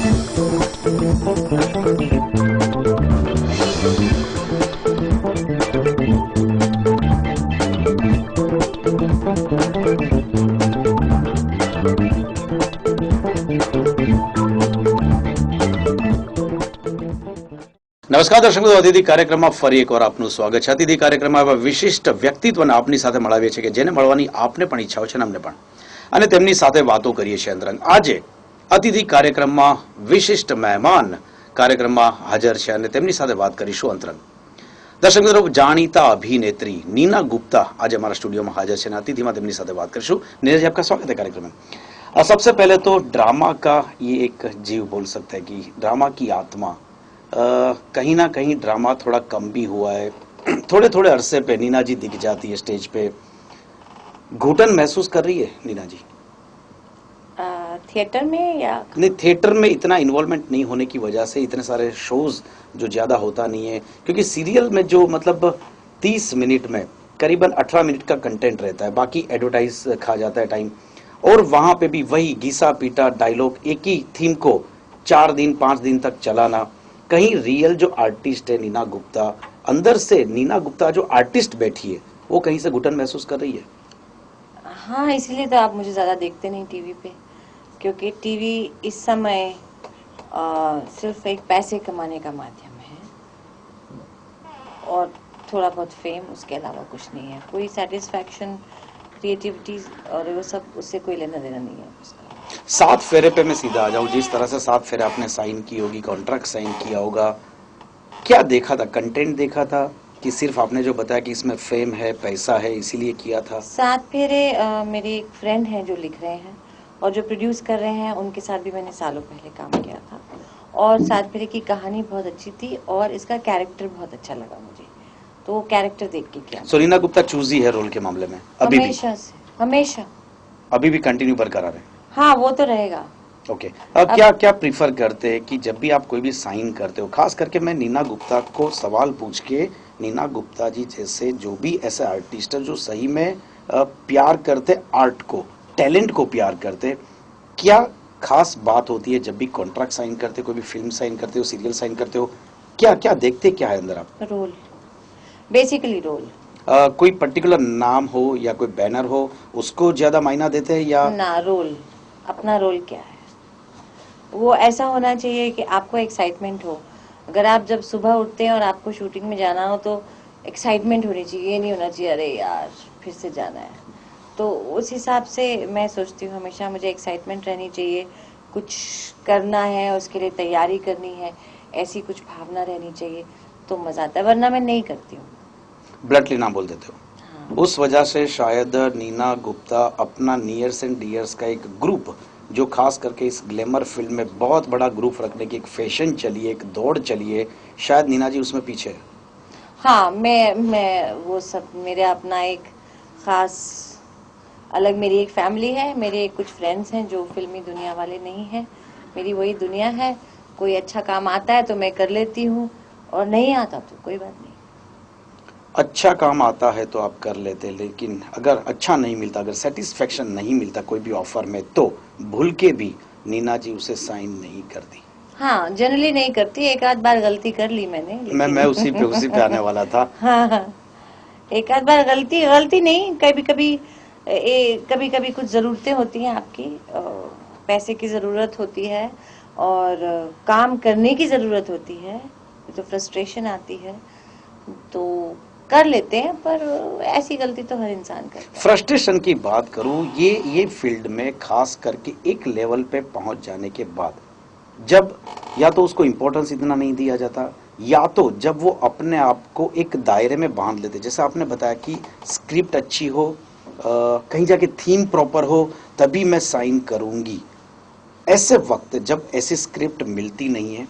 નમસ્કાર દર્શક મિત્રો, અતિથિ કાર્યક્રમમાં ફરી એકવાર આપનું સ્વાગત છે. અતિથિ કાર્યક્રમમાં એવા વિશિષ્ટ વ્યક્તિત્વને આપની સાથે મળાવીએ છીએ કે જેને મળવાની આપને પણ ઈચ્છા હોય છે ને અમને પણ, અને તેમની સાથે વાતો કરીએ છીએ અંતરંગ. આજે અતિથિ કાર્યક્રમમાં વિશિષ્ટ મહેમાન કાર્યક્રમમાં હાજર છે અને તેમની સાથે વાત કરીશું અંતરંગ. દર્શક મિત્રો, જાણીતા अभिनेत्री नीना गुप्ता आज हमारा स्टूडियो में हाजिर है. अतिथि में તેમની સાથે વાત કરીશું. नीना जी, आपका स्वागत है कार्यक्रम में. सबसे पहले तो ड्रामा का ये एक जीव बोल सकते हैं कि ड्रामा की आत्मा, कहीं ना कहीं ड्रामा थोड़ा कम भी हुआ है. थोड़े थोड़े अरसे पे नीना जी दिख जाती है स्टेज पे. घुटन महसूस कर रही है नीना जी? थिएटर में या नहीं, थिएटर में इतना इन्वॉल्वमेंट नहीं होने की वजह से इतने सारे शोज जो ज्यादा होता नहीं है, क्योंकि सीरियल में जो मतलब 30 मिनट में करीबन 18 मिनट का कंटेंट रहता है, बाकी एडवर्टाइज खा जाता है टाइम, और वहां पे भी वही घिसा पीटा डायलॉग, एक ही थीम को 4 दिन 5 दिन तक चलाना. कहीं रियल जो आर्टिस्ट है नीना गुप्ता, अंदर से नीना गुप्ता जो आर्टिस्ट बैठी है, वो कहीं से घुटन महसूस कर रही है? हाँ, इसलिए तो आप मुझे ज्यादा देखते नहीं टीवी पे, क्योंकि टीवी इस समय सिर्फ एक पैसे कमाने का माध्यम है और थोड़ा बहुत फेम, उसके अलावा कुछ नहीं है. कोई सेटिस्फैक्शन, क्रिएटिविटी और वो सब, उससे कोई लेना देना नहीं है उसका. 7 फेरे पे मैं सीधा आ जाऊं. जिस तरह से 7 फेरे आपने साइन की होगी, कॉन्ट्रैक्ट साइन किया होगा, क्या देखा था? कंटेंट देखा था कि सिर्फ आपने जो बताया कि इसमें फेम है, पैसा है, इसीलिए किया था? 7 फेरे मेरे एक फ्रेंड हैं जो लिख रहे हैं और जो प्रोड्यूस कर रहे हैं, उनके साथ भी मैंने सालों पहले काम किया था, और 7 फेरे की कहानी बहुत अच्छी थी और इसका कैरेक्टर बहुत अच्छा लगा मुझे, तो वो कैरेक्टर देख के किया. सो नीना गुप्ता चूजी है रोल के मामले में अभी हमेशा से, हमेशा, अभी भी कंटिन्यू बरकरार है? हाँ, वो तो रहेगा. ओके. अब क्या क्या प्रीफर करते हैं कि जब भी आप कोई भी साइन करते हो, खास करके मैं नीना गुप्ता को सवाल पूछ के, नीना गुप्ता जी जैसे जो भी ऐसे आर्टिस्ट है जो सही में प्यार करते आर्ट को, टैलेंट को प्यार करते, क्या खास बात होती है जब भी कॉन्ट्रैक्ट साइन करते, कोई भी फिल्म साइन करते हो, सीरियल साइन करते हो, क्या क्या देखते, क्या है अंदर आप? Role, basically role. कोई पर्टिकुलर नाम हो या कोई बैनर हो, उसको ज्यादा मायना देते हैं या ना? रोल, अपना रोल क्या है, वो ऐसा होना चाहिए कि आपको एक्साइटमेंट हो. अगर आप जब सुबह उठते हैं और आपको शूटिंग में जाना हो तो एक्साइटमेंट होनी चाहिए, ये नहीं होना चाहिए अरे यार फिर से जाना है. तो उस हिसाब से मैं सोचती हूँ, हमेशा मुझे एक्साइटमेंट रहनी चाहिए. कुछ करना है, उसके लिए तैयारी करनी है, ऐसी कुछ भावना रहनी चाहिए तो मजा आता है, वरना मैं नहीं करती हूँ. ब्लडली नाम बोल देते हो? हाँ. उस वजह से शायद नीना गुप्ता अपना नियर्स एंड डियर्स का एक ग्रुप, जो खास करके इस ग्लैमर फिल्म में बहुत बड़ा ग्रुप रखने की एक फैशन चली है, एक दौड़ चली है, शायद नीना जी उसमें पीछे है. हाँ, मैं वो सब, मेरे अपना एक खास अलग मेरी एक फैमिली है, मेरे कुछ फ्रेंड्स हैं जो फिल्मी दुनिया वाले नहीं हैं, मेरी वही दुनिया है. कोई अच्छा काम आता है तो मैं कर लेती हूँ, और नहीं आता तो कोई बात नहीं. अच्छा काम आता है तो आप कर लेते, लेकिन अगर अच्छा नहीं मिलता, अगर सेटिस्फेक्शन नहीं मिलता कोई भी ऑफर में, तो भूल के भी नीना जी उसे साइन नहीं करती? हाँ, जनरली नहीं करती. एक आध बार गलती कर ली मैंने, मैं उसी पे आने वाला था. हाँ, एक आध बार गलती नहीं, कभी कभी कुछ जरूरतें होती हैं आपकी, पैसे की जरूरत होती है और काम करने की जरूरत होती है, तो फ्रस्ट्रेशन आती है तो कर लेते हैं, पर ऐसी गलती तो हर इंसान करता है. फ्रस्ट्रेशन की बात करूं, ये फील्ड में खास करके एक लेवल पे पहुंच जाने के बाद, जब या तो उसको इम्पोर्टेंस इतना नहीं दिया जाता, या तो जब वो अपने आप को एक दायरे में बांध लेते, जैसे आपने बताया कि स्क्रिप्ट अच्छी हो, कहीं जाके थीम प्रॉपर हो, तभी मैं साइन करूंगी. ऐसे वक्त जब ऐसी स्क्रिप्ट मिलती नहीं है,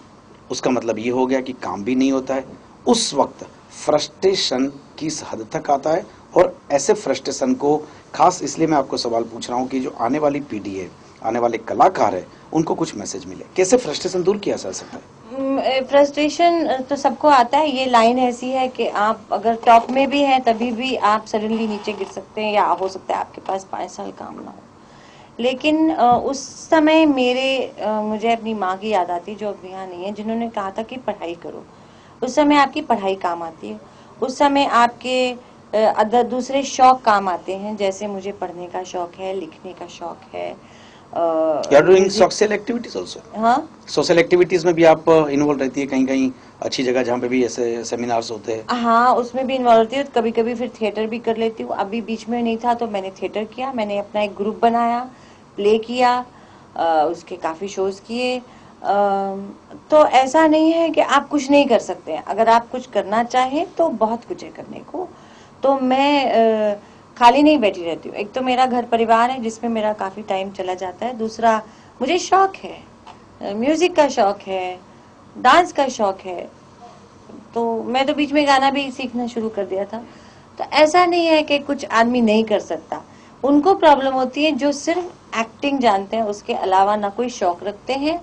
उसका मतलब ये हो गया कि काम भी नहीं होता है. उस वक्त फ्रस्ट्रेशन किस हद तक आता है, और ऐसे फ्रस्ट्रेशन को खास इसलिए मैं आपको सवाल पूछ रहा हूँ कि जो आने वाली पीढ़ी है, आने वाले कलाकार है, उनको कुछ मैसेज मिले, कैसे फ्रस्ट्रेशन दूर किया जा सकता है? फ्रस्ट्रेशन तो सबको आता है. ये लाइन ऐसी है कि आप अगर टॉप में भी हैं तभी भी आप सडनली नीचे गिर सकते हैं, या हो सकता है आपके पास 5 साल काम ना हो. लेकिन उस समय मुझे अपनी माँ की याद आती, जो अब यहाँ नहीं है, जिन्होंने कहा था कि पढ़ाई करो। उस समय आपकी पढ़ाई काम आती है, उस समय आपके अदर दूसरे शौक काम आते हैं, जैसे मुझे पढ़ने का शौक है, लिखने का शौक है। You are doing music. Social activities also? हाँ, सोशल एक्टिविटीज में भी आप इन्वॉल्व रहती है कहीं कहीं अच्छी जगह जहाँ पे भी ऐसे सेमिनार्स होते हैं? हाँ, उसमें भी इन्वॉल्व होती हूँ। कभी कभी फिर थिएटर भी कर लेती हूँ। अभी बीच में नहीं था तो मैंने थिएटर किया, मैंने अपना एक ग्रुप बनाया, प्ले किया, उसके काफी शोज किए। तो ऐसा नहीं है कि आप कुछ नहीं कर सकते हैं। अगर आप कुछ करना चाहें तो बहुत कुछ है करने को। तो मैं खाली नहीं बैठी रहती हूँ। एक तो मेरा घर परिवार है जिसमें मेरा काफी टाइम चला जाता है, दूसरा मुझे शौक है, म्यूजिक का शौक है, डांस का शौक है। तो मैं तो बीच में गाना भी सीखना शुरू कर दिया था। तो ऐसा नहीं है कि कुछ आदमी नहीं कर सकता। उनको प्रॉब्लम होती है जो सिर्फ एक्टिंग जानते हैं, उसके अलावा ना कोई शौक रखते हैं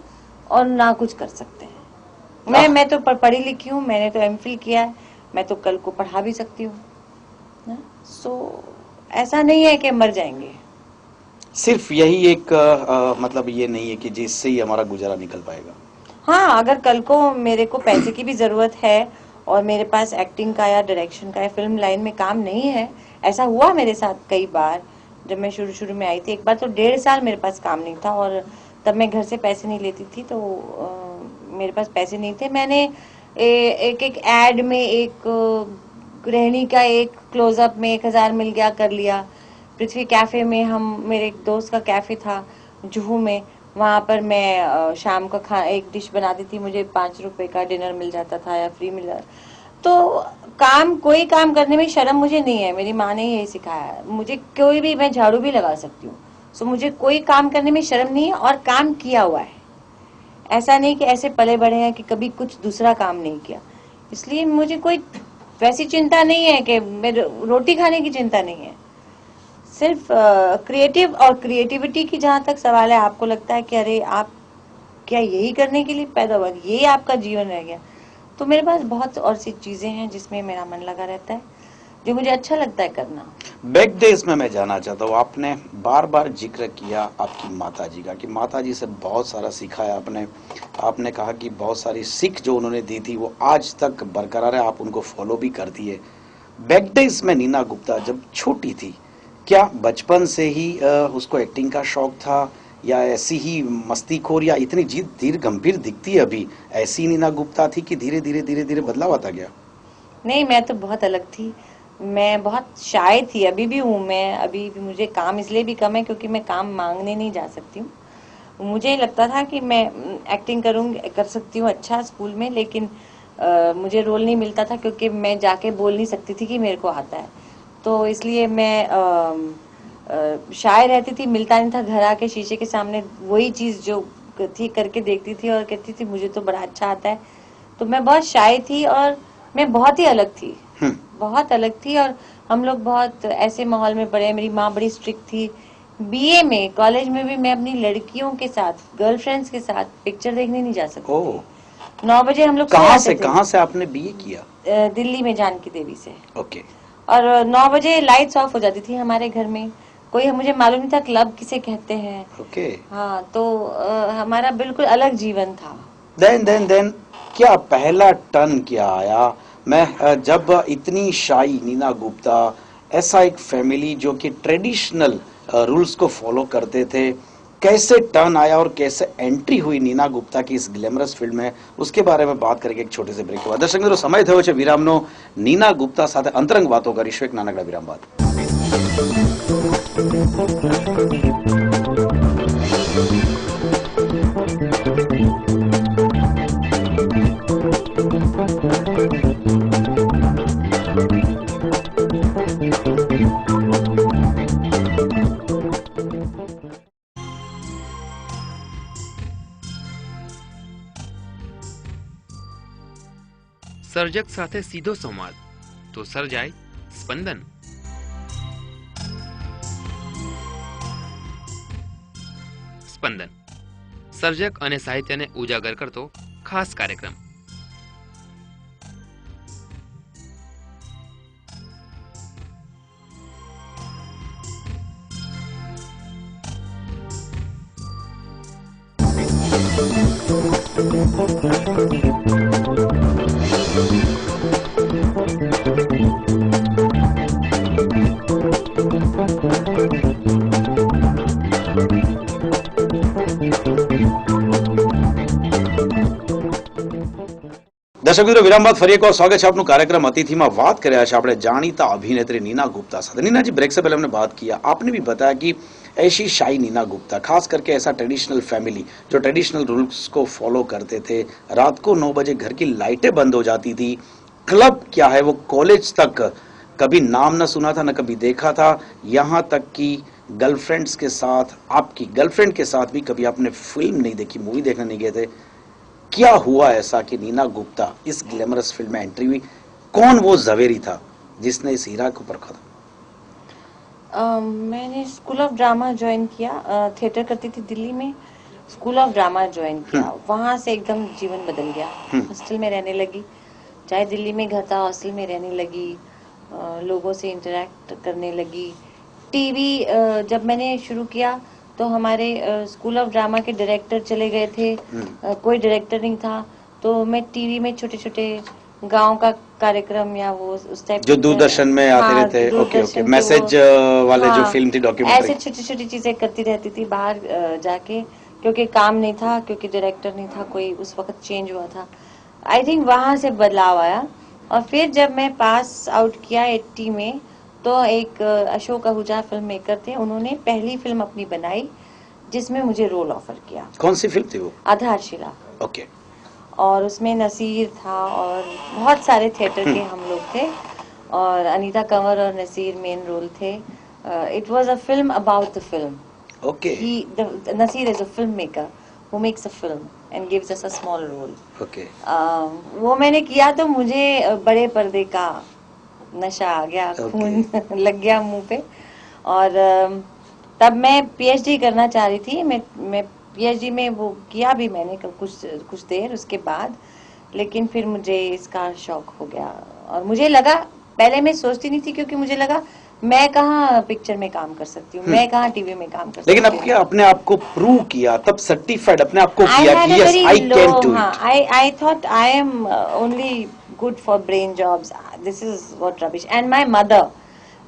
और ना कुछ कर सकते हैं। मैं तो पढ़ी लिखी हूँ, मैंने तो एमफिल किया है, मैं तो कल को पढ़ा भी सकती हूँ ना। सो ऐसा नहीं है कि मर जाएंगे। सिर्फ यही एक मतलब ये नहीं है कि जिससे ही हमारा गुजारा निकल पाएगा। हाँ, अगर कल को मेरे को पैसे की भी जरूरत है और मेरे पास एक्टिंग का या डायरेक्शन का या फिल्म लाइन में काम नहीं है, ऐसा हुआ मेरे साथ कई बार। जब मैं शुरू शुरू में आई थी, एक बार तो 1.5 साल मेरे पास काम नहीं था और तब मैं घर से पैसे नहीं लेती थी, तो मेरे पास पैसे नहीं थे। मैंने एक एक एड में, एक गृहिणी का एक क्लोजअप में 1,000 मिल गया, कर लिया। पृथ्वी कैफे में, हम मेरे एक दोस्त का कैफे था जुहू में, वहां पर मैं शाम का एक डिश बनाती थी, मुझे 5 रुपए का डिनर मिल जाता था या फ्री मिल जाता। तो कोई काम करने में शर्म मुझे नहीं है, मेरी माँ ने यही सिखाया है मुझे। कोई भी, मैं झाड़ू भी लगा सकती हूँ। सो मुझे कोई काम करने में शर्म नहीं है और काम किया हुआ है। ऐसा नहीं कि ऐसे पले बड़े हैं कि कभी कुछ दूसरा काम नहीं किया। इसलिए मुझे कोई वैसी चिंता नहीं है कि मेरे रोटी खाने की चिंता नहीं है। सिर्फ क्रिएटिव और क्रिएटिविटी की जहां तक सवाल है, आपको लगता है कि अरे आप क्या यही करने के लिए पैदा हुआ, यही आपका जीवन रह गया, तो मेरे पास बहुत और सी चीजें हैं जिसमें मेरा मन लगा रहता है, जो मुझे अच्छा लगता है करना। बैक डेज में मैं जानना चाहता हूँ, आपने बार बार जिक्र किया आपकी माता जी का कि माता जी से बहुत सारा सीखा है आपने। आपने कहा कि बहुत सारी सीख जो उन्होंने दी थी वो आज तक बरकरार है, आप उनको फॉलो भी करती है। बैक डेज में नीना गुप्ता जब छोटी थी, क्या बचपन से ही उसको एक्टिंग का शौक था, या ऐसी ही मस्तीखोर, या इतनी जीत धीर गंभीर दिखती है अभी, ऐसी नीना गुप्ता थी कि धीरे धीरे बदलाव आता गया? नहीं, मैं तो बहुत अलग थी। मैं बहुत शाय थी, अभी भी हूँ मैं। अभी भी मुझे काम इसलिए भी कम है क्योंकि मैं काम मांगने नहीं जा सकती हूँ। मुझे लगता था कि मैं एक्टिंग करूँगी, कर सकती हूँ अच्छा स्कूल में, लेकिन मुझे रोल नहीं मिलता था क्योंकि मैं जाके बोल नहीं सकती थी कि मेरे को आता है। तो इसलिए मैं शाय रहती थी, मिलता नहीं था। घर आके शीशे के सामने वही चीज जो थी करके देखती थी और कहती थी मुझे तो बड़ा अच्छा आता है। तो मैं बहुत शाय थी और मैं बहुत ही अलग थी, बहुत अलग थी। और हम लोग बहुत ऐसे माहौल में पढ़े। मेरी माँ बड़ी स्ट्रिक्ट थी। बीए में, कॉलेज में भी मैं अपनी लड़कियों के साथ, गर्लफ्रेंड्स के साथ पिक्चर देखने नहीं जा सकती ओह, थी। 9 बजे हम लोग सो जाते थे। कहाँ से आपने बीए किया? दिल्ली में जानकी देवी से। ओके। और 9 बजे लाइट्स ऑफ हो जाती थी हमारे घर में। कोई, मुझे मालूम नहीं था क्लब किसे कहते हैं। ओके। हाँ, तो हमारा बिल्कुल अलग जीवन था। देन क्या पहला टर्न क्या आया? मैं जब इतनी शाई नीना गुप्ता, ऐसा एक फैमिली जो कि ट्रेडिशनल रूल्स को फॉलो करते थे, कैसे टर्न आया और कैसे एंट्री हुई नीना गुप्ता की इस ग्लैमरस फील्ड में, उसके बारे में बात करेंगे एक छोटे से ब्रेक के बाद। दर्शक मित्रों, समय થયો છે વિરામનો। નીના ગુપ્તા સાથે અંતરંગ વાતો કરીશું એક નાનકડા વિરામ બાદ। સર્જક સાથે સીધો સંવાદ તો સર્જાય સ્પંદન। સ્પંદન સર્જક અને સાહિત્યને ઉજાગર કરતો ખાસ કાર્યક્રમ। દર્શક મિત્રો, વિરામ બાદ ફરી એકવાર સ્વાગત છે આપનું કાર્યક્રમ અતિથિમાં વાત कर रहे हैं આપણે જાણીતા अभिनेत्री नीना गुप्ता साथ। नीना जी, ब्रेक से पहले हमने बात किया, आपने भी बताया कि ऐसी शाही नीना गुप्ता, खास करके ऐसा ट्रेडिशनल फैमिली जो ट्रेडिशनल रूल्स को फॉलो करते थे, रात को 9 बजे घर की लाइटें बंद हो जाती थी, क्लब क्या है वो कॉलेज तक कभी नाम न सुना था न कभी देखा था, यहाँ तक कि गर्लफ्रेंड्स के साथ, आपकी गर्लफ्रेंड के साथ भी कभी आपने फिल्म नहीं देखी, मूवी देखने नहीं गए थे। क्या हुआ ऐसा कि नीना गुप्ता इस ग्लैमरस फिल्म में एंट्री हुई? कौन वो जवेरी था जिसने इस हीरा को परखा था? मैंने स्कूल ऑफ ड्रामा ज्वाइन किया, थिएटर करती थी दिल्ली में, स्कूल ऑफ ड्रामा ज्वाइन किया, वहां से एकदम जीवन बदल गया। हॉस्टल में रहने लगी, चाहे दिल्ली में घर था, हॉस्टल में रहने लगी, लोगों से इंटरेक्ट करने लगी। टीवी जब मैंने शुरू किया तो हमारे स्कूल ऑफ ड्रामा के डायरेक्टर चले गए थे, कोई डायरेक्टर नहीं था, तो मैं टीवी में छोटे छोटे गांव का कार्यक्रम या वो उस टाइप जो दूरदर्शन में आते रहते, ओके ओके, मैसेज वाले जो फिल्म थी, डॉक्यूमेंट्री, ऐसे छोटी छोटी चीजें करती रहती थी बाहर जाके, क्योंकि काम नहीं था, क्योंकि डायरेक्टर नहीं था कोई, उस वक्त चेंज हुआ था। आई थिंक वहां से बदलाव आया। और फिर जब मैं पास आउट किया 80 में, तो एक अशोक आहूजा फिल्म मेकर थे, उन्होंने पहली फिल्म अपनी बनाई जिसमें मुझे रोल ऑफर किया। कौन सी फिल्म थी वो? आधारशिला। ओके। और उसमें नसीर था और बहुत सारे थिएटर के हम लोग थे, और अनीता कंवर और नसीर मेन रोल थे। It was a film about the film. Okay. Naseer is a film maker who makes a film and gives us a small role. Okay. वो मैंने किया तो मुझे बड़े पर्दे का नशा आ गया, खून लग गया मुंह पे। और तब मैं पीएचडी करना चाह रही थी, मैं पीएचडी में वो किया भी मैंने कुछ देर उसके बाद, लेकिन फिर मुझे इसका शौक हो गया। और मुझे लगा, पहले मैं सोचती नहीं थी, क्योंकि मुझे लगा मैं कहाँ पिक्चर में काम कर सकती हूँ, मैं कहाँ टीवी में काम कर सकती हूँ। लेकिन अब क्या अपने आप को प्रूव किया, तब सर्टिफाइड अपने आप को किया कि yes I can do it. I thought I am only good for brain jobs. This is what rubbish. And my mother,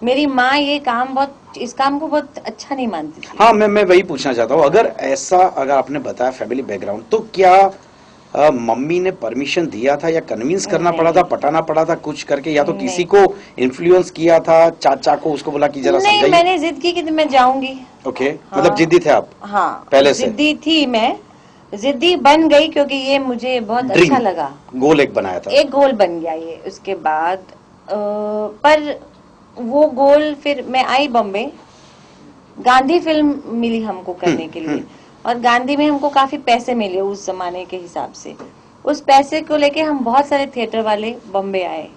मेरी माँ ये काम बहुत, इस काम को बहुत अच्छा नहीं मानती थी। हाँ, मैं वही पूछना चाहता हूँ, अगर आपने बताया फैमिली बैकग्राउंड, तो क्या मम्मी ने परमिशन दिया था या कन्विंस करना पड़ा था, पटाना पड़ा था कुछ करके, या तो किसी को इन्फ्लुएंस किया था, चाचा को उसको बोला कि जरा समझाइए? नहीं, मैंने जिद की कि मैं जाऊंगी। ओके, मतलब जिद्दी थे आप? हाँ, पहले से जिद्दी थी, मैं जिद्दी बन गई क्योंकि ये मुझे बहुत अच्छा लगा। गोल एक बनाया था, एक गोल बन गया ये। उसके बाद पर वो गोल, फिर मैं आई बॉम्बे, गांधी फिल्म मिली हमको करने के लिए, और गांधी में हमको काफी पैसे मिले उस जमाने के हिसाब से। उस पैसे को लेके हम बहुत सारे थिएटर वाले बॉम्बे आए,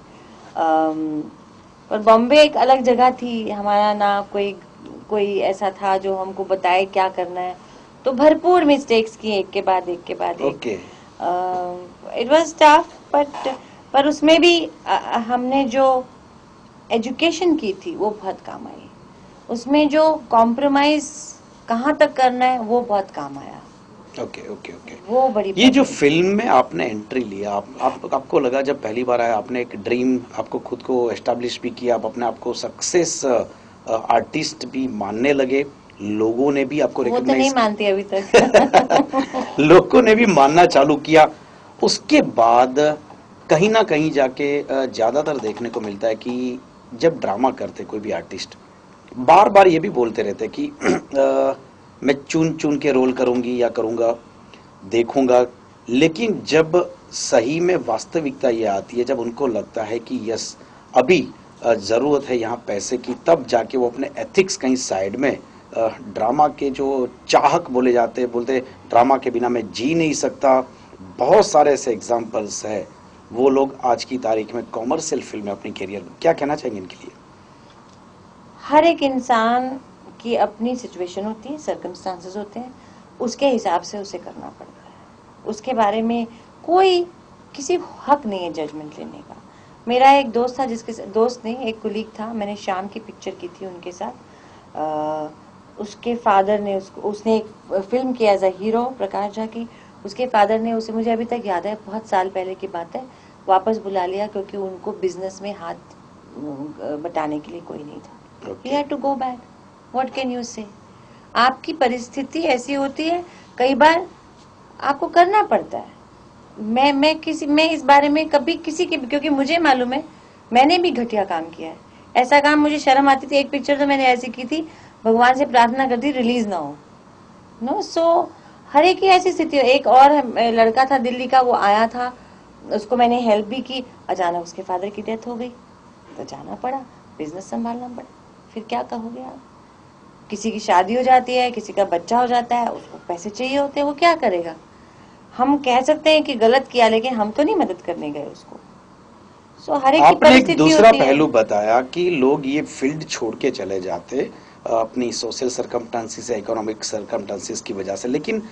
और बॉम्बे एक अलग जगह थी, हमारा ना कोई ऐसा था जो हमको बताए क्या करना है, तो भरपूर मिस्टेक्स किए एक के बाद एक। इट वाज टफ, पर उसमें भी हमने जो एजुकेशन की थी वो बहुत काम आई। उसमें जो कॉम्प्रोमाइज कहाँ तक करना है वो बहुत काम आया। Okay okay okay. वो बड़ी ये जो फिल्म में आपने एंट्री लिया, आपको लगा जब पहली बार आया, आपने एक ड्रीम, आपको खुद को एस्टैब्लिश भी किया, आप अपने आप को सक्सेस आर्टिस्ट भी मानने लगे, लोगों ने भी आपको वो तो नहीं मानती अभी तक लोगों ने भी मानना चालू किया। उसके बाद कहीं ना कहीं जाके ज्यादातर देखने को मिलता है कि जब ड्रामा करते कोई भी आर्टिस्ट, बार बार ये भी बोलते रहते कि मैं चुन चुन के रोल करूंगी या करूंगा, देखूंगा, लेकिन जब सही में वास्तविकता ये आती है, जब उनको लगता है कि यस अभी जरूरत है यहाँ पैसे की, तब जाके वो अपने एथिक्स कहीं साइड में, ड्रामा के जो चाहक बोलते ड्रामा के बिना मैं जी नहीं सकता, बहुत सारे ऐसे एग्जाम्पल्स है। वो लोग आज की तारीख में कॉमर्शियल फिल्म में अपनी करियर, क्या कहना चाहेंगे इनके लिए? हर एक इंसान की अपनी सिचुएशन होती है, सर्कमस्टांसेस होते हैं, उसके हिसाब से उसे करना पड़ता है। उसके बारे में कोई किसी हक नहीं है जजमेंट लेने का। मेरा एक दोस्त था, एक कुलीग था, मैंने शाम की पिक्चर की थी उनके साथ। उसके फादर ने उसने एक फिल्म की as a hero, Prakash Jha की, उसके फादर ने उसे, मुझे अभी तक याद है, बहुत साल पहले की बात है, वापस बुला लिया क्योंकि उनको बिजनेस में हाथ बटाने के लिए कोई नहीं था. Okay. He had to go back. What can you say? आपकी परिस्थिति ऐसी होती है, कई बार आपको करना पड़ता है. मैं इस बारे में कभी किसी की, क्योंकि मुझे मालूम है मैंने भी घटिया काम किया है. ऐसा काम मुझे शर्म आती थी. एक पिक्चर तो मैंने ऐसी की थी, भगवान से प्रार्थना करती रिलीज ना हो. नो सो हर एक की ऐसी स्थिति हो. एक और लड़का था दिल्ली का, वो आया था, उसको मैंने हेल्प भी की. अचानक उसके फादर की डेथ हो गई तो जाना पड़ा, बिजनेस संभालना पड़ा. फिर क्या कहोगे आप? किसी की शादी हो जाती है, किसी का बच्चा हो जाता है, उसको पैसे चाहिए होते हैं, वो क्या करेगा? हम कह सकते हैं कि गलत किया, लेकिन हम तो नहीं मदद करने गए उसको. सो हर एक की आपने एक परिस्थिति दूसरा होती है. पहलू बताया कि लोग ये फील्ड छोड़ के चले जाते अपनी सोशल सर्कमस्टांसिस या इकोनॉमिक सर्कमस्टांसिस की वजह से, लेकिन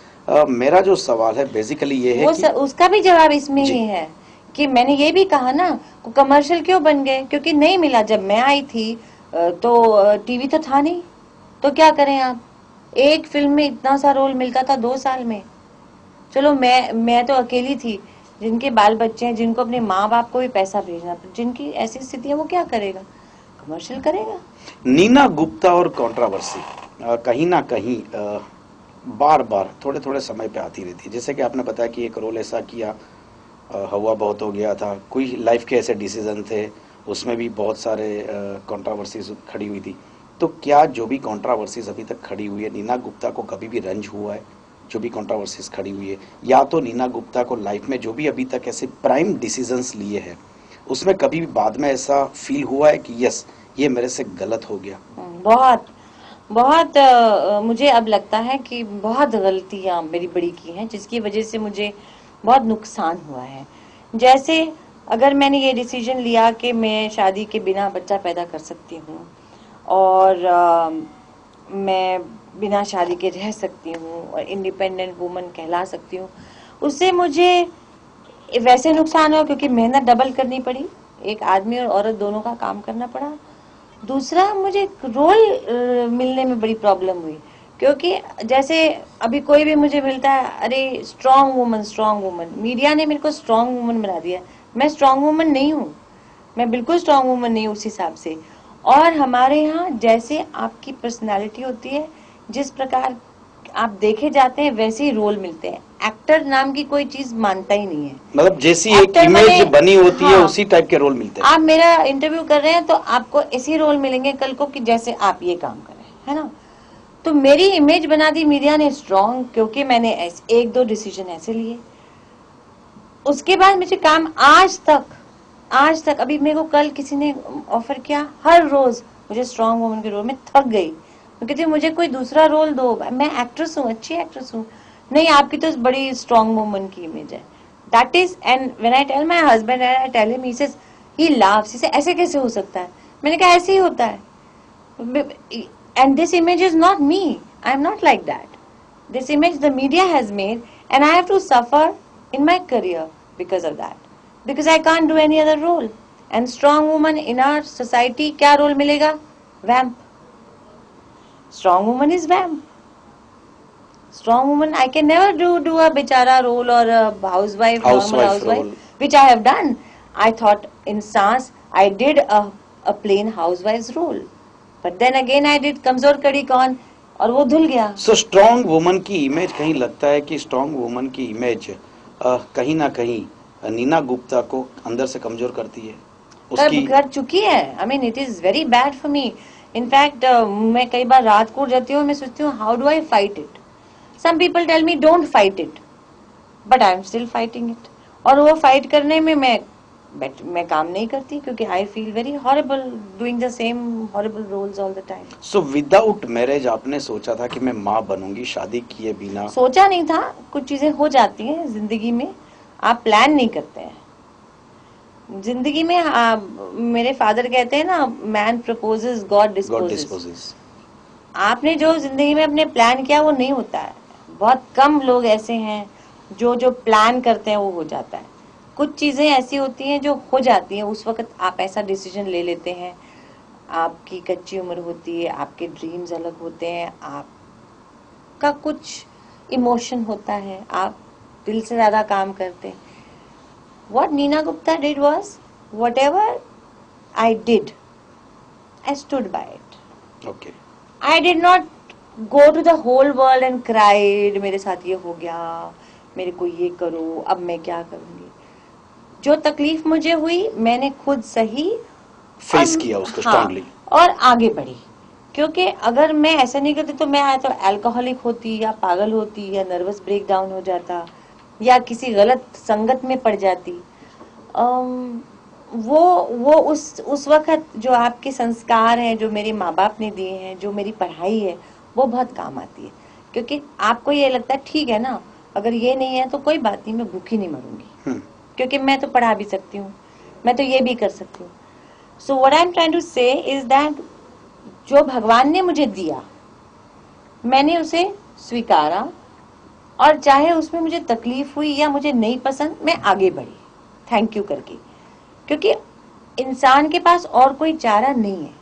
मेरा जो सवाल है बेसिकली ये है कि उसका भी जवाब इसमें जी. ही है कि मैंने ये भी कहा ना, कमर्शियल क्यों बन गए? क्योंकि नहीं मिला. जब मैं आई थी तो टीवी तो था नहीं, तो क्या करें आप? एक फिल्म में इतना सा रोल मिलता था 2 साल में. चलो मैं तो अकेली थी, जिनके बाल बच्चे हैं, जिनको अपने माँ बाप को भी पैसा भेजना, जिनकी ऐसी स्थिति है, वो क्या करेगा? कमर्शियल करेगा. नीना गुप्ता और कंट्रोवर्सी कहीं ना कहीं बार बार थोड़े थोड़े समय पे आती रहती है. जैसे कि आपने बताया कि एक रोल ऐसा किया, हवा बहुत हो गया था, कोई लाइफ के ऐसे डिसीजन थे, उसमें भी बहुत सारे कंट्रोवर्सीज खड़ी हुई थी. तो क्या जो भी कंट्रोवर्सीज अभी तक खड़ी हुई है, नीना गुप्ता को कभी भी रंज हुआ है? जो भी कंट्रोवर्सीज खड़ी हुई है, या तो नीना गुप्ता को लाइफ में जो भी अभी तक ऐसे प्राइम डिसीजंस लिए हैं, उसमें कभी भी बाद में ऐसा फील हुआ है कि यस ये मेरे से गलत हो गया? बहुत बहुत मुझे अब लगता है कि बहुत गलतियां मेरी बड़ी की हैं, जिसकी वजह से मुझे बहुत नुकसान हुआ है. जैसे अगर मैंने ये डिसीजन लिया कि मैं शादी के बिना बच्चा पैदा कर सकती हूँ और मैं बिना शादी के रह सकती हूँ और इंडिपेंडेंट वुमन कहला सकती हूँ, उससे मुझे वैसे नुकसान हुआ क्योंकि मेहनत डबल करनी पड़ी, एक आदमी और औरत दोनों का काम करना पड़ा. दूसरा, मुझे रोल मिलने में बड़ी प्रॉब्लम हुई, क्योंकि जैसे अभी कोई भी मुझे मिलता है, अरे स्ट्रांग वुमन, मीडिया ने मेरे को स्ट्रांग वुमन बना दिया. मैं स्ट्रांग वुमन नहीं हूँ, मैं बिल्कुल स्ट्रांग वुमन नहीं हूँ उस हिसाब से. और हमारे यहाँ जैसे आपकी पर्सनालिटी होती है, जिस प्रकार आप देखे जाते हैं, वैसे ही रोल मिलते हैं. एक्टर नाम की कोई चीज मानता ही नहीं है. मतलब जैसी एक Actor इमेज बने- बनी होती है हाँ. उसी टाइप के रोल मिलते हैं. आप मेरा इंटरव्यू कर रहे हैं तो आपको ऐसे रोल मिलेंगे कल को कि जैसे आप ये काम कर रहे हैं, है ना? तो मेरी इमेज बना दी मीडिया ने स्ट्रांग, क्योंकि मैंने एक दो डिसीजन ऐसे लिए. उसके बाद मुझे काम आज तक अभी मेरे को कल किसी ने ऑफर किया, हर रोज मुझे स्ट्रांग वुमन के रोल में थक गई. मैं कहती हूँ मुझे कोई दूसरा रोल दो, मैं एक्ट्रेस हूँ, अच्छी एक्ट्रेस हूँ. नहीं, आपकी तो बड़ी स्ट्रांग वुमन की इमेज है. That is, and when I tell my husband and I tell him, he says, he laughs. He says, ऐसे कैसे हो सकता है? मैंने कहा ऐसे ही होता है. And this image is not me. I am not like that. This image the media has made, and I have to suffer in my career because of that. Because I can't do any other role. And strong woman in our society, क्या role मिलेगा? Vamp. Strong woman is vamp. Strong woman, I can never do a bichara role or a housewife, normal housewife, role. which I have done. I thought in SANS I did a plain housewife's role, but then again I did कमजोर कड़ी कौन, और वो धुल गया. So strong woman की image, कहीं लगता है कि स्ट्रॉन्ग वुमन की इमेज कहीं ना कहीं नीना गुप्ता को अंदर से कमजोर करती है उसकी. कर चुकी है. I mean it is very bad for me. In fact मैं कई बार रात को जाती हूँ, मैं सोचती हूँ how do I fight it. Some people tell me don't fight it, but I am still fighting it. और वो फाइट करने में मैं काम नहीं करती, क्योंकि I feel very horrible doing the same horrible roles all the time. So without marriage आपने सोचा था कि मैं माँ बनूंगी शादी किए बिना? सोचा नहीं था. कुछ चीजें हो जाती हैं जिंदगी में, आप प्लान नहीं करते हैं जिंदगी में. मेरे फादर कहते हैं ना, मैन प्रपोजेस गॉड डिस्पोजेस. आपने जो जिंदगी में अपने प्लान किया वो नहीं होता है. बहुत कम लोग ऐसे हैं जो प्लान करते हैं वो हो जाता है. कुछ चीजें ऐसी होती हैं जो हो जाती हैं, उस वक्त आप ऐसा डिसीजन ले लेते हैं. आपकी कच्ची उम्र होती है, आपके ड्रीम्स अलग होते हैं, आपका कुछ इमोशन होता है, आप दिल से ज्यादा काम करते हैं. What Neena Gupta did was, whatever I did, I stood by it. Okay. I did not go to the whole world and cried, मेरे साथ ये हो गया, मेरे को ये करो, अब मैं क्या करूंगी. जो तकलीफ मुझे हुई मैंने खुद सही फेस और- किया उसको हाँ, स्ट्रांगली. और आगे बढ़ी. क्योंकि अगर मैं ऐसा नहीं करती तो मैं या तो अल्कोहलिक होती या पागल होती या नर्वस ब्रेकडाउन हो जाता या किसी गलत संगत में पड़ जाती. वो उस वक्त जो आपके संस्कार हैं, जो मेरे माँ बाप ने दिए हैं, जो मेरी पढ़ाई है, वो बहुत काम आती है. क्योंकि आपको ये लगता है ठीक है ना, अगर ये नहीं है तो कोई बात नहीं, मैं भूखी नहीं मरूंगी, क्योंकि मैं तो पढ़ा भी सकती हूँ, मैं तो ये भी कर सकती हूँ. So what I am trying to say is that जो भगवान ने मुझे दिया मैंने उसे स्वीकारा, और चाहे उसमें मुझे तकलीफ हुई या मुझे नहीं पसंद, मैं आगे बढ़ी थैंक यू करके. क्योंकि इंसान के पास और कोई चारा नहीं है,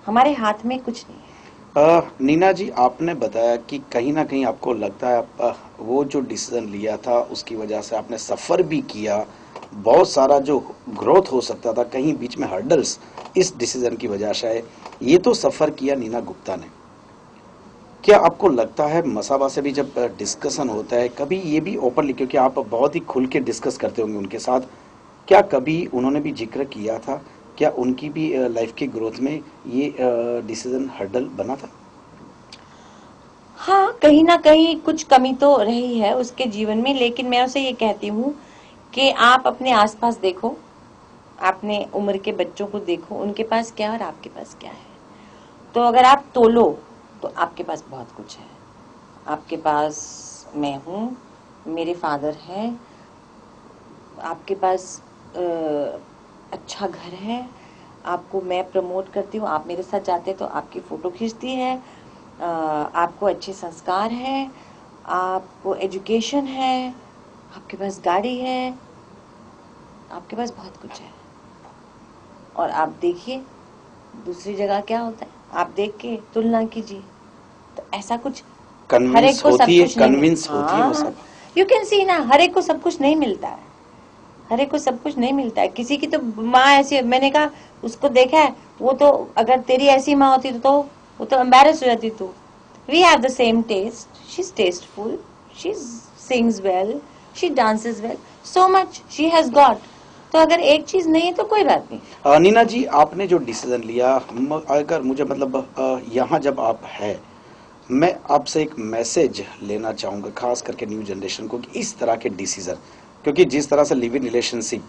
हमारे हाथ में कुछ नहीं है. नीना जी, आपने बताया कि कहीं ना कहीं आपको लगता है वो जो डिसीजन लिया था उसकी वजह से आपने सफर भी किया, बहुत सारा जो ग्रोथ हो सकता था, कहीं बीच में हर्डल्स इस डिसीजन की वजह से आए. ये तो सफर किया नीना गुप्ता ने. क्या आपको लगता है मसाबा से भी जब डिस्कशन होता है, कभी ये भी ओपनली, क्योंकि आप बहुत ही खुल के डिस्कस करते होंगे उनके साथ, क्या कभी उन्होंने भी जिक्र किया था, क्या उनकी भी लाइफ के ग्रोथ में ये डिसीजन हर्डल बना था? हाँ, कहीं ना कहीं कुछ कमी तो रही है उसके जीवन में, लेकिन मैं उसे ये कहती हूँ कि आप अपने आसपास देखो, अपने उम्र के बच्चों को देखो, उनके पास क्या है और आपके पास क्या है. तो अगर आप तोलो तो आपके पास बहुत कुछ है. आपके पास मैं हूँ, मेरे फादर हैं, आपके पास अच्छा घर है, आपको मैं प्रमोट करती हूँ, आप मेरे साथ जाते हैं तो आपकी फोटो खींचती है, आपको अच्छे संस्कार हैं, आपको एजुकेशन है, आपके पास गाड़ी है, आपके पास बहुत कुछ है. और आप देखिए दूसरी जगह क्या होता है, आप देख के तुलना कीजिए. तो ऐसा कुछ हर एक कन्विंस को सब होती है, कुछ नहीं कन्विंस होती है वो सब. यू कैन सी ना, हर एक को सब कुछ नहीं मिलता है, हर एक को सब कुछ नहीं मिलता है. किसी की तो माँ ऐसी, मैंने कहा उसको देखा है, वो तो अगर तेरी ऐसी माँ होती तो वो तो एम्बैरेस हो जाती. तू we have the same taste, she is tasteful, she sings well, she dances well, so much she has got. तो अगर एक चीज नहीं है तो कोई बात नहीं. नीना जी, आपने जो डिसीजन लिया, अगर मुझे मतलब यहाँ जब आप है, मैं आपसे एक मैसेज लेना चाहूँगा खास करके न्यू जनरेशन को, कि इस तरह के डिसीजन, क्योंकि जिस तरह से लिव इन रिलेशनशिप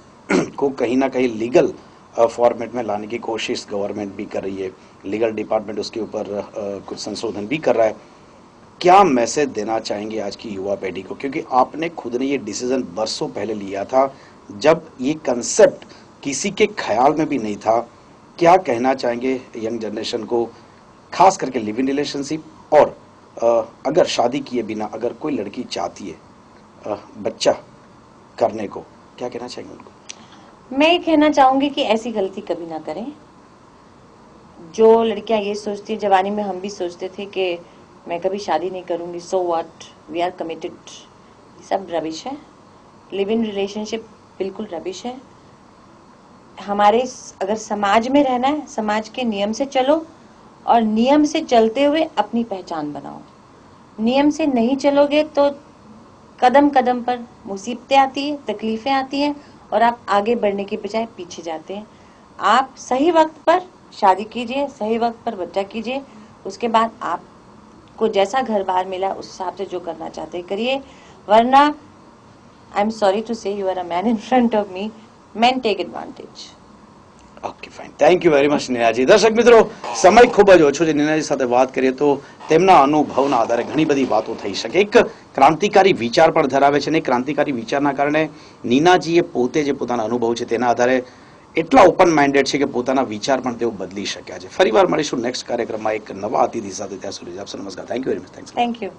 को कहीं ना कहीं लीगल फॉर्मेट में लाने की कोशिश गवर्नमेंट भी कर रही है, लीगल डिपार्टमेंट उसके ऊपर कुछ संशोधन भी कर रहा है, क्या मैसेज देना चाहेंगे आज की युवा पीढ़ी को? क्योंकि आपने खुद ने ये डिसीजन बरसों पहले लिया था, जब ये कंसेप्ट किसी के ख्याल में भी नहीं था. क्या कहना चाहेंगे यंग जनरेशन को, खास करके लिव इन रिलेशनशिप, और अगर शादी किए बिना अगर कोई लड़की चाहती है बच्चा करने को, क्या कहना चाहेंगे उनको? मैं ये कहना चाहूंगी कि ऐसी गलती कभी ना करें. जो लड़कियां ये सोचती है, जवानी में हम भी सोचते थे कि मैं कभी शादी नहीं करूंगी, so what, we are committed, सब रबिश है. लिव इन रिलेशनशिप बिल्कुल रबिश है. हमारे अगर समाज में रहना है, समाज के नियम से चलो, और नियम से चलते हुए अपनी पहचान बनाओ. नियम से नहीं चलोगे तो कदम कदम पर मुसीबतें आती है, तकलीफें आती हैं, और आप आगे बढ़ने के बजाय पीछे जाते हैं. आप सही वक्त पर शादी कीजिए, सही वक्त पर बच्चा कीजिए, उसके बाद आपको जैसा घर बार मिला उस हिसाब से जो करना चाहते हैं करिए. वरना I am sorry to say, you are a man in front of me, men take advantage. Okay fine, thank you very much Neenaji. દર્શક મિત્રો, સમય ખૂબ જ ઓછો છે. નીનાજી સાથે વાત કરીએ તો તેમના અનુભવના આધારે ઘણી બધી વાતો થઈ શકે. એક ક્રાંતિકારી વિચાર પણ ધરાવે છે, અને ક્રાંતિકારી વિચારના કારણે નીનાજીએ પોતે જે પોતાના અનુભવ છે તેના આધારે એટલા ઓપન માઇન્ડેડ છે કે પોતાના વિચાર પણ તેઓ બદલી શક્યા છે. ફરીવાર મળીશું નેક્સ્ટ કાર્યક્રમમાં એક નવા અતિથિ સાથે. ત્યાં સુધી આપસો નમસ્કાર. Thank you very much. Thanks. Thank you.